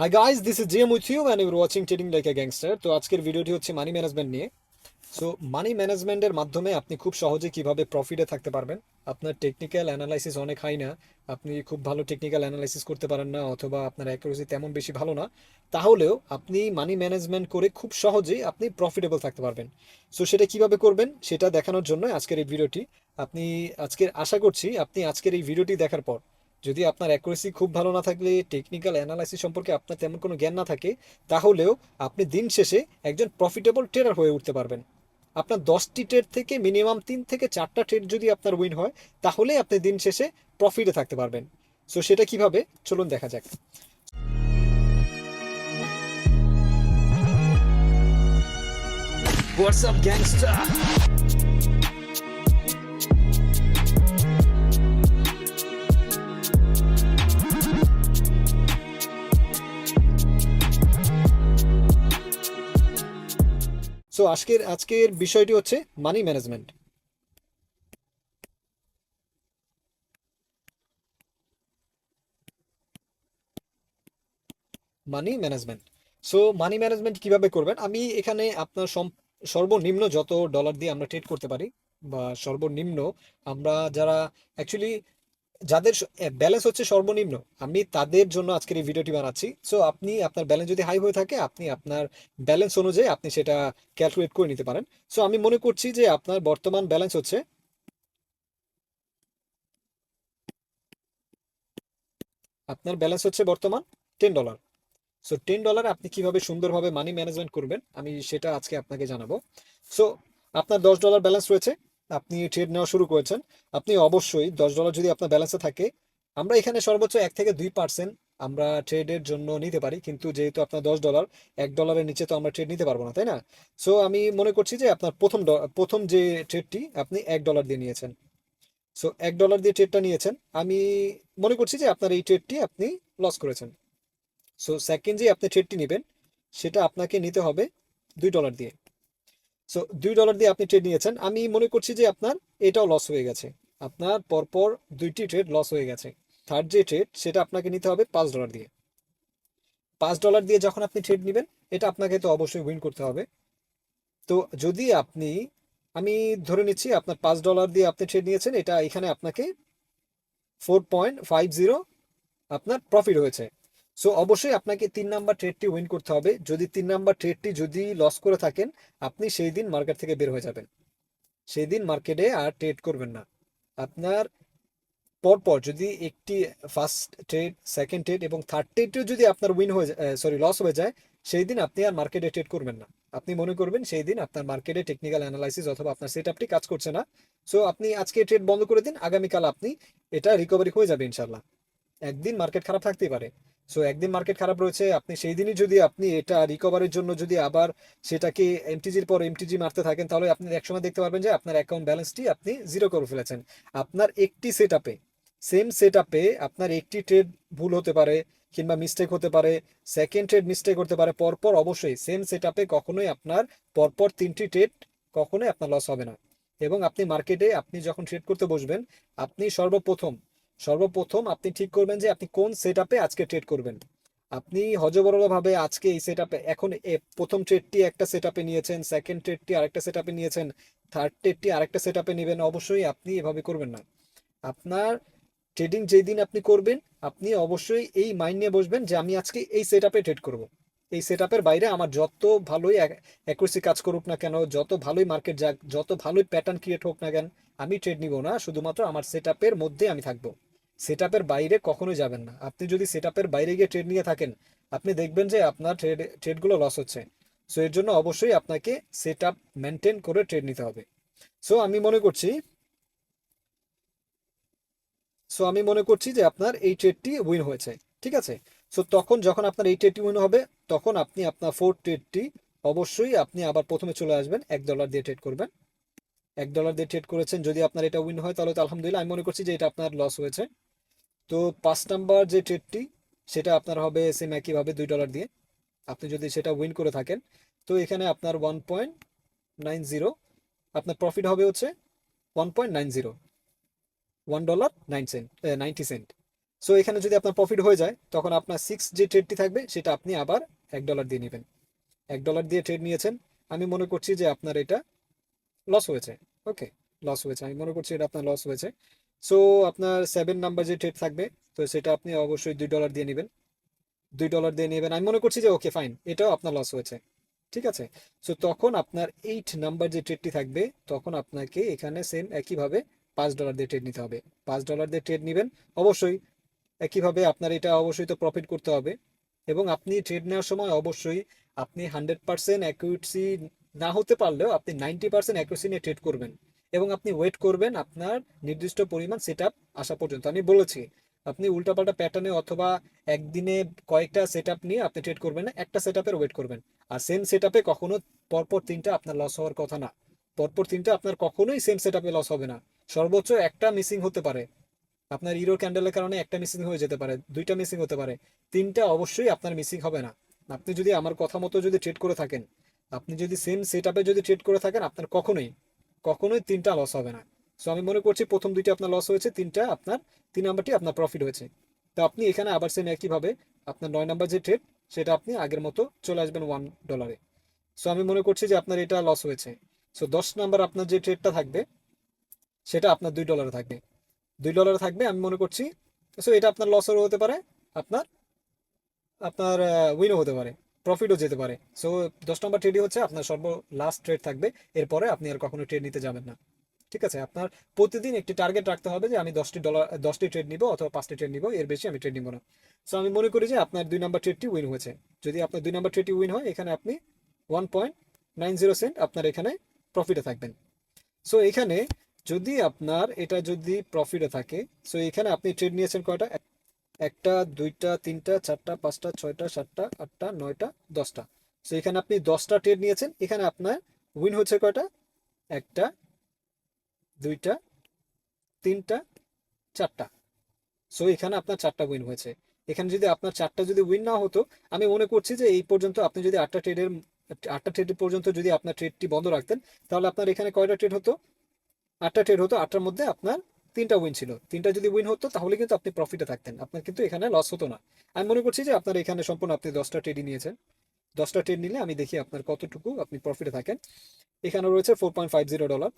High guys, this is GM with you and you're watching trading like a gangster. তো আজকের ভিডিওটি হচ্ছে money management নিয়ে। So মানি ম্যানেজমেন্টের মাধ্যমে আপনি খুব সহজে কিভাবে প্রফিটে থাকতে পারবেন। আপনার টেকনিক্যাল অ্যানালাইসিস অনেক হাই না, আপনি খুব ভালো টেকনিক্যাল অ্যানালাইসিস করতে পারেন না, অথবা আপনার অ্যাকুরেসি তেমন বেশি ভালো না, তাহলেও আপনি মানি ম্যানেজমেন্ট করে খুব সহজেই আপনি প্রফিটেবল থাকতে পারবেন। সো সেটা কিভাবে করবেন সেটা দেখানোর জন্য আজকের এই ভিডিওটি। আপনি আজকের আশা করছি আপনি আজকের এই ভিডিওটি দেখার পর, যদি আপনার অ্যাকুরেসি খুব ভালো না থাকলে, টেকনিক্যাল অ্যানালাইসিস সম্পর্কে আপনার তেমন কোনো জ্ঞান না থাকে, তাহলেও আপনি দিন শেষে একজন প্রফিটেবল ট্রেডার হয়ে উঠতে পারবেন। আপনার 10টি ট্রেড থেকে মিনিমাম 3 থেকে 4টা ট্রেড যদি আপনার উইন হয়, তাহলে আপনি দিন শেষে প্রফিটে থাকতে পারবেন। সো সেটা কিভাবে, চলুন দেখা যাক। What's up gangster. সো আজকের আজকের বিষয়টি হচ্ছে money management. Money management. So money management কিভাবে করবেন, আমি এখানে আপনার সর্বনিম্ন যত ডলার দিয়ে আমরা ট্রেড করতে পারি, বা সর্বনিম্ন আমরা যারা অ্যাকচুয়ালি যাদের ব্যালেন্স হচ্ছে সর্বনিম্ন, আমি তাদের জন্য আজকের এই ভিডিওটি বানাচ্ছি। সো আপনি আপনার ব্যালেন্স যদি হাই হয়ে থাকে, আপনি আপনার ব্যালেন্স অনুযায়ী আপনি সেটা ক্যালকুলেট করে নিতে পারেন। সো আমি মনে করছি যে আপনার বর্তমান ব্যালেন্স হচ্ছে, বর্তমান $10। সো $10 আপনি কিভাবে সুন্দরভাবে মানি ম্যানেজমেন্ট করবেন আমি সেটা আজকে আপনাকে জানাবো। সো আপনার $10 ব্যালেন্স রয়েছে, আপনি ট্রেড নেওয়া শুরু করেছেন। আপনি অবশ্যই $10 যদি আপনার ব্যালেন্সে থাকে, আমরা এখানে সর্বোচ্চ 1 থেকে 2% আমরা ট্রেডের জন্য নিতে পারি, কিন্তু যেহেতু আপনার $10, $1 নিচে তো আমরা ট্রেড নিতে পারবো না, তাই না? সো আমি মনে করছি যে আপনার প্রথম যে ট্রেডটি আপনি $1 দিয়ে নিয়েছেন। সো $1 দিয়ে ট্রেডটা নিয়েছেন, আমি মনে করছি যে আপনার এই ট্রেডটি আপনি লস করেছেন। সো সেকেন্ড যে আপনি ট্রেডটি নেবেন, সেটা আপনাকে নিতে হবে $2 দিয়ে। সো $2 দিয়ে আপনি ট্রেড নিয়েছেন, আমি মনে করছি যে আপনার এটাও লস হয়ে গেছে। আপনার পরপর দুইটি ট্রেড লস হয়ে গেছে। থার্ড যে ট্রেড সেটা আপনাকে নিতে হবে $5 দিয়ে। $5 দিয়ে যখন আপনি ট্রেড নেবেন, এটা আপনাকে তো অবশ্যই উইন করতে হবে। তো যদি আপনি, আমি ধরে নিচ্ছি আপনার $5 দিয়ে আপনি ট্রেড নিয়েছেন, এটা এখানে আপনাকে 4.50 আপনার প্রফিট হয়েছে। সো অবশ্যই আপনাকে 3 নাম্বার ট্রেডটি উইন করতে হবে। যদি 3 নাম্বার ট্রেডটি যদি লস করে থাকেন, আপনি সেই দিন মার্কেট থেকে বের হয়ে যাবেন, সেই দিন মার্কেটে আর ট্রেড করবেন না। আপনার পরপর যদি একটি ফার্স্ট ট্রেড, সেকেন্ড ট্রেড এবং থার্ড ট্রেডটিও যদি আপনার উইন হয়ে যায়, সরি লস হয়ে যায়, সেই দিন আপনি আর মার্কেটে ট্রেড করবেন না। আপনি মনে করবেন সেই দিন আপনার মার্কেটে টেকনিক্যাল অ্যানালাইসিস অথবা আপনার সেট আপটি কাজ করছে না। সো আপনি আজকে ট্রেড বন্ধ করে দিন, আগামীকাল আপনি এটা রিকভারি হয়ে যাবে ইনশাল্লাহ। একদিন মার্কেট খারাপ থাকতেই পারে। সো একদিন মার্কেট খারাপ রয়েছে, আপনি সেই দিনই যদি আপনি এটা রিকভারির জন্য যদি আবার সেটাকে এমটিজির পর এমটিজি মারতে থাকেন, তাহলে আপনি একসময় দেখতে পারবেন যে আপনার অ্যাকাউন্ট ব্যালেন্সটি আপনি জিরো করে ফেলেছেন। আপনার একটি সেট আপে, সেম সেট আপে আপনার একটি ট্রেড ভুল হতে পারে কিংবা মিস্টেক হতে পারে, সেকেন্ড ট্রেড মিস্টেক হতে পারে, পরপর অবশ্যই সেম সেট আপে কখনোই আপনার পরপর 3টি ট্রেড কখনোই আপনার লস হবে না। এবং আপনি মার্কেটে আপনি যখন ট্রেড করতে বসবেন, আপনি সর্বপ্রথম আপনি ঠিক করবেন যে আপনি কোন সেট আপে আজকে ট্রেড করবেন। আপনি হযবরলভাবে আজকে এই সেট আপে, এখন প্রথম ট্রেডটি একটা সেট আপে নিয়েছেন, সেকেন্ড ট্রেডটি আরেকটা সেট আপে নিয়েছেন, থার্ড ট্রেডটি আরেকটা সেট আপে নেবেন, অবশ্যই আপনি এভাবে করবেন না। আপনার ট্রেডিং যেই দিন আপনি করবেন, আপনি অবশ্যই এই মাইন্ড নিয়ে বসবেন যে আমি আজকে এই সেট আপে ট্রেড করব। এই সেট আপের বাইরে আমার যত ভালোই অ্যাকুরেসি কাজ করুক না কেন, যত ভালোই মার্কেট যাক, যত ভালোই প্যাটার্ন ক্রিয়েট হোক না কেন, আমি ট্রেড নিব না। শুধুমাত্র আমার সেট আপের মধ্যে আমি থাকবো, সেট আপের বাইরে কখনোই যাবেন না। আপনি যদি সেট আপের বাইরে গিয়ে ট্রেড নিয়ে থাকেন, আপনি দেখবেন যে আপনার ট্রেডগুলো লস হচ্ছে। সো এর জন্য অবশ্যই আপনাকে সেট আপ মেনটেন করে ট্রেড নিতে হবে। সো আমি মনে করছি সো আমি মনে করছি যে আপনার এই ট্রেডটি উইন হয়েছে, ঠিক আছে? সো তখন যখন আপনার এই ট্রেডটি উইন হবে, তখন আপনি আপনার ফোর্থ ট্রেডটি অবশ্যই আপনি আবার প্রথমে চলে আসবেন, $1 দিয়ে ট্রেড করবেন। $1 দিয়ে ট্রেড করেছেন, যদি আপনার এটা উইন হয় তাহলে তো আলহামদুলিল্লাহ, আমি মনে করছি যে এটা আপনার লস হয়েছে। তো 5 নাম্বার যে ট্রেডটি, সেটা আপনার হবে সেম একইভাবে $2 দিয়ে। আপনি যদি সেটা উইন করে থাকেন, তো এখানে আপনার 1.90, আপনার প্রফিট হবে হচ্ছে 1.90, $1.90। সো এখানে যদি আপনার প্রফিট হয়ে যায় তখন আপনার সিক্স যে ট্রেডটি থাকবে সেটা আপনি আবার $1 দিয়ে নেবেন। $1 দিয়ে ট্রেড নিয়েছেন, আমি মনে করছি যে আপনার এটা লস হয়েছে। ওকে, লস হয়েছে, আমি মনে করছি এটা আপনার লস হয়েছে। সো আপনার 7 নাম্বার যে ট্রেড থাকবে, তো সেটা আপনি অবশ্যই $2 দিয়ে নেবেন। $2 দিয়ে নেবেন, আমি মনে করছি যে ওকে ফাইন, এটাও আপনার লস হয়েছে। ঠিক আছে। সো তখন আপনার 8 নাম্বার যে ট্রেডটি থাকবে, তখন আপনাকে এখানে সেম একইভাবে $5 দিয়ে ট্রেড নিতে হবে। $5 দিয়ে ট্রেড নেবেন অবশ্যই। একইভাবে আপনার এটা অবশ্যই তো প্রফিট করতে হবে, এবং আপনি ট্রেড নেওয়ার সময় অবশ্যই আপনি 100% অ্যাকুরেসি না হতে পারলেও আপনি 90% অ্যাকুরেসি নিয়ে ট্রেড করবেন, এবং আপনি ওয়েট করবেন আপনার নির্দিষ্ট পরিমাণ সেট আপ আসা পর্যন্ত। আমি বলেছি আপনি উল্টাপাল্টা প্যাটার্নে অথবা একদিনে কয়েকটা সেট আপ নিয়ে আপনি ট্রেড করবেন না, একটা সেট আপের ওয়েট করবেন। আর সেম সেট আপে কখনো পরপর তিনটা আপনার লস হওয়ার কথা না। পরপর তিনটা আপনার কখনোই সেম সেট আপে লস হবে না, সর্বোচ্চ একটা মিসিং হতে পারে। আপনার ইরো ক্যান্ডেলের কারণে একটা মিসিং হয়ে যেতে পারে, দুইটা মিসিং হতে পারে, তিনটা অবশ্যই আপনার মিসিং হবে না। আপনি যদি আমার কথা মতো যদি ট্রেড করে থাকেন, আপনি যদি সেম সেট আপে যদি ট্রেড করে থাকেন, আপনার কখনোই কখনোই তিনটা লস হবে না। সো আমি মনে করছি প্রথম দুইটা আপনার লস হয়েছে, তিনটা আপনার, 3 নাম্বারটি আপনার প্রফিট হয়েছে। তো আপনি এখানে আবার সেম একইভাবে আপনার 9 নাম্বার যে ট্রেড, সেটা আপনি আগের মতো চলে আসবেন $1। সো আমি মনে করছি যে আপনার এটা লস হয়েছে। সো 10 নাম্বার আপনার যে ট্রেডটা থাকবে সেটা আপনার $2 থাকবে। $2 থাকবে, আমি মনে করছি। সো এটা আপনার লসও হতে পারে, আপনার আপনার উইনও হতে পারে, প্রফিটও যেতে পারে। সো 10 নাম্বার ট্রেডই হচ্ছে আপনার সর্ব লাস্ট ট্রেড থাকবে, এরপরে আপনি আর কখনো ট্রেড নিতে যাবেন না। ঠিক আছে, আপনার প্রতিদিন একটি টার্গেট রাখতে হবে যে আমি $10 ট্রেড নিব অথবা 5টি ট্রেড নিব, এর বেশি আমি ট্রেড নিব না। সো আমি মনে করি যে আপনার 2 নাম্বার ট্রেডটি উইন হয়েছে। যদি আপনার 2 নাম্বার ট্রেডটি উইন হয়, এখানে আপনি 1.90 সেন্ট আপনার এখানে প্রফিটে থাকবেন। সো এখানে যদি আপনার এটা যদি প্রফিটে থাকে, সো এখানে আপনি ট্রেড নিয়েছেন কয়টা? একটা, দুইটা, তিনটা, চারটা, পাঁচটা, ছয়টা, সাতটা, আটটা, নয়টা, 10টা। সো এখানে আপনি 10টা ট্রেড নিয়েছেন, এখানে আপনার উইন হচ্ছে কয়টা? একটা, দুইটা, তিনটা, চারটা। সো এখানে আপনার 4টা উইন হয়েছে। এখানে যদি আপনার 4টা যদি উইন না হতো, আমি মনে করছি যে এই পর্যন্ত আপনি যদি 8টা ট্রেড পর্যন্ত যদি আপনার ট্রেডটি বন্ধ রাখতেন, তাহলে আপনার এখানে কয়টা ট্রেড হতো? 8টা ট্রেড হতো, 8টার মধ্যে আপনার 3টা উইন ছিল। 3টা যদি উইন হতো তাহলে কিন্তু আপনি প্রফিটে থাকতেন, আপনার কিন্তু এখানে লস হতো না। আমি মনে করছি যে আপনার এখানে সম্পূর্ণ আপনি 10টা ট্রেডই নিয়েছেন। 10টা ট্রেড নিলে আমি দেখি আপনার কতটুকু আপনি প্রফিটে থাকেন। এখানে রয়েছে $4.50।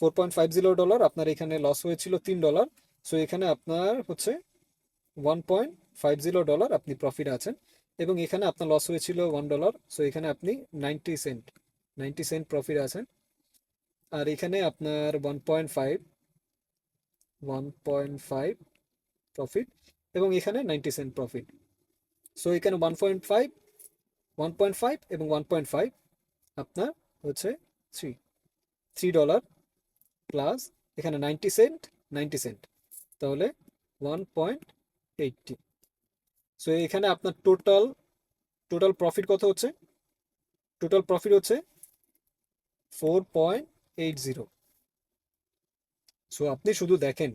$4.50 আপনার এখানে লস হয়েছিল $3। সো এখানে আপনার হচ্ছে $1.50 আপনি প্রফিট আছেন, এবং এখানে আপনার লস হয়েছিল $1। সো এখানে আপনি 90 সেন্ট প্রফিট আছেন। আর এখানে আপনার 1.5 প্রফিট, এবং এখানে 90 সেন্ট প্রফিট। সো এখানে 1.5 এবং 1.5 আপনার হচ্ছে থ্রি $3 প্লাস এখানে 90 সেন্ট, তাহলে 1.80। সো এখানে আপনার টোটাল টোটাল প্রফিট কত হচ্ছে? টোটাল প্রফিট হচ্ছে 4.80। সো আপনি শুধু দেখেন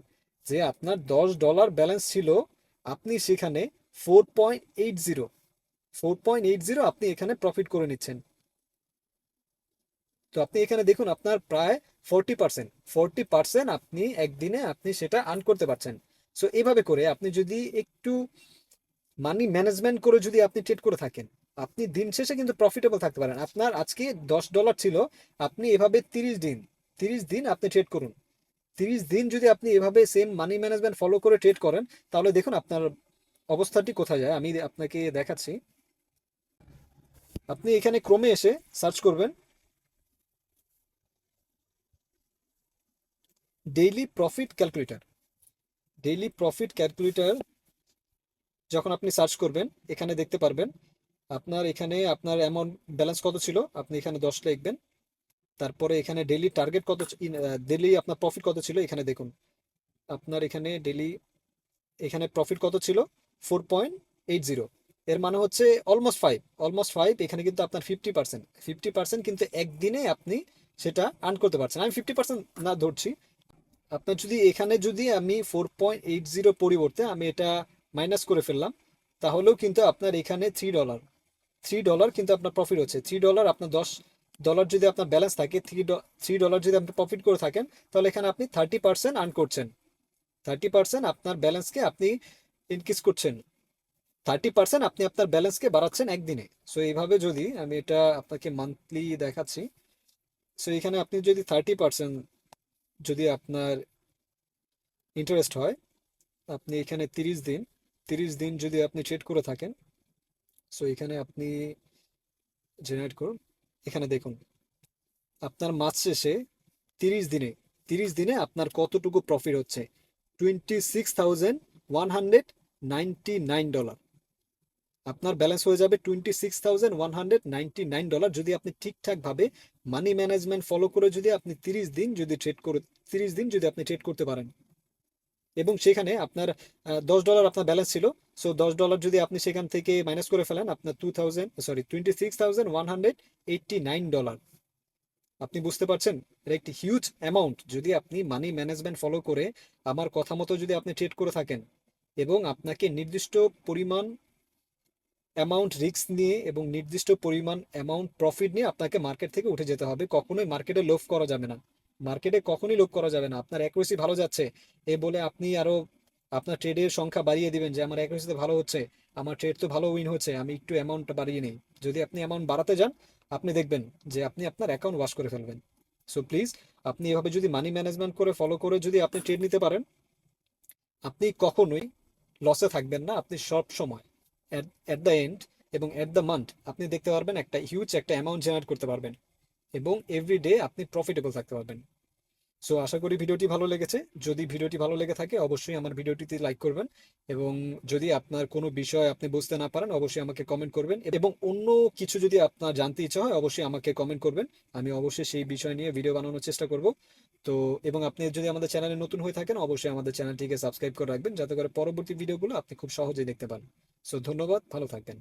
যে আপনার $10 ব্যালেন্স ছিল, আপনি সেখানে 4.80 আপনি এখানে প্রফিট করে নিচ্ছেন। তো আপনি এখানে দেখুন আপনার প্রায় 40% আপনি একদিনে আপনি সেটা আর্ন করতে পারছেন। সো এইভাবে করে আপনি যদি একটু মানি ম্যানেজমেন্ট করে যদি আপনি ট্রেড করে থাকেন, আপনি দিন শেষে কিন্তু প্রফিটেবল থাকতে পারেন। আপনার আজকে $10 ছিল, আপনি এভাবে 30 দিন আপনি ট্রেড করুন। 30 দিন যদি আপনি এভাবে সেম মানি ম্যানেজমেন্ট ফলো করে ট্রেড করেন, তাহলে দেখুন আপনার অবস্থাটি কোথায় যায়। আমি আপনাকে দেখাচ্ছি। আপনি এখানে ক্রমে এসে সার্চ করবেন daily profit calculator. Daily profit calculator যখন আপনি সার্চ করবেন, এখানে দেখতে পারবেন আপনার এখানে আপনার অ্যামাউন্ট ব্যালেন্স কত ছিল, আপনি এখানে 10 লিখবেন। তারপরে এখানে ডেইলি টার্গেট কত, ডেইলি আপনার প্রফিট কত ছিল, এখানে দেখুন আপনার এখানে ডেইলি এখানে প্রফিট কত ছিল 4.80। এর মানে হচ্ছে অলমোস্ট ফাইভ। এখানে কিন্তু আপনার 50% কিন্তু একদিনে আপনি সেটা আর্ন করতে পারছেন। আমি 50% না ধরছি, আপনার যদি এখানে যদি আমি 4.80 পরিবর্তে আমি এটা মাইনাস করে ফেললাম, তাহলেও কিন্তু আপনার এখানে $3 কিন্তু আপনার প্রফিট হচ্ছে। $3 আপনার $10 যদি আপনার ব্যালেন্স থাকে, $3 যদি আপনি প্রফিট করে থাকেন, তাহলে এখানে আপনি 30% আর্ন করছেন। 30% আপনার ব্যালেন্সকে আপনি ইনক্রিজ করছেন, 30% আপনি আপনার ব্যালেন্সকে বাড়াচ্ছেন একদিনে। সো এইভাবে যদি আমি এটা আপনাকে মান্থলি দেখাচ্ছি, সো এখানে আপনি যদি 30% যদি আপনার ইন্টারেস্ট হয়, আপনি এখানে 30 দিন, 30 দিন যদি আপনি ট্রেড করে থাকেন, সো এখানে আপনি জেনারেট করুন, এখানে দেখুন আপনার মাস শেষে 30 দিনে, 30 দিনে আপনার কতটুকু প্রফিট হচ্ছে, $26,199। আপনার ব্যালেন্স হয়ে যাবে $26,199 যদি আপনি ঠিকঠাকভাবে মানি ম্যানেজমেন্ট ফলো করে যদি আপনি 30 দিন যদি ট্রেড করে, 30 দিন যদি আপনি ট্রেড করতে পারেন, এবং সেখানে আপনার $10 আপনার ব্যালেন্স ছিল। সো $10 যদি আপনি সেখান থেকে মাইনাস করে ফেলেন, আপনার 26,189 আপনি বুঝতে পারছেন, এটা একটি হিউজ অ্যামাউন্ট। যদি আপনি মানি ম্যানেজমেন্ট ফলো করে আমার কথা মতো যদি আপনি ট্রেড করে থাকেন, এবং আপনাকে নির্দিষ্ট পরিমাণ অ্যামাউন্ট রিস্ক নিয়ে এবং নির্দিষ্ট পরিমাণ অ্যামাউন্ট প্রফিট নিয়ে আপনাকে মার্কেট থেকে উঠে যেতে হবে। কখনোই মার্কেটে লোভ করা যাবে না, মার্কেটে কখনোই লোভ করা যাবে না। আপনার অ্যাকুরেসি ভালো যাচ্ছে এ বলে আপনি আরো আপনার ট্রেডের সংখ্যা বাড়িয়ে দিবেন যে আমার অ্যাকুরেসিতে ভালো হচ্ছে, আমার ট্রেড তো ভালো উইন হচ্ছে, আমি একটু অ্যামাউন্টটা বাড়িয়ে নিই। যদি আপনি অ্যামাউন্ট বাড়াতে যান, আপনি দেখবেন যে আপনি আপনার অ্যাকাউন্ট ওয়াশ করে ফেলবেন। সো প্লিজ, আপনি এভাবে যদি মানি ম্যানেজমেন্ট করে ফলো করে যদি আপনি ট্রেড নিতে পারেন, আপনি কখনোই লসে থাকবেন না। আপনি সব সময় এট দ্য এন্ড এবং এট দ্য মান্থ আপনি দেখতে পারবেন একটা হিউজ একটা অ্যামাউন্ট জেনারেট করতে পারবেন, এবং এভরি ডে আপনি প্রফিটেবল থাকতে পারবেন। সো আশা করি ভিডিওটি ভালো লেগেছে। যদি ভিডিওটি ভালো লেগে থাকে অবশ্যই আমার ভিডিওটিতে লাইক করবেন, এবং যদি আপনার কোনো বিষয় আপনি বুঝতে না পারেন অবশ্যই আমাকে কমেন্ট করবেন, এবং অন্য কিছু যদি আপনার জানতে ইচ্ছা হয় অবশ্যই আমাকে কমেন্ট করবেন। আমি অবশ্যই সেই বিষয় নিয়ে ভিডিও বানানোর চেষ্টা করব। তো এবং আপনি যদি আমাদের চ্যানেলে নতুন হয়ে থাকেন অবশ্যই আমাদের চ্যানেলটিকে সাবস্ক্রাইব করে রাখবেন, যাতে করে পরবর্তী ভিডিওগুলো আপনি খুব সহজেই দেখতে পান। সো ধন্যবাদ, ভালো থাকবেন।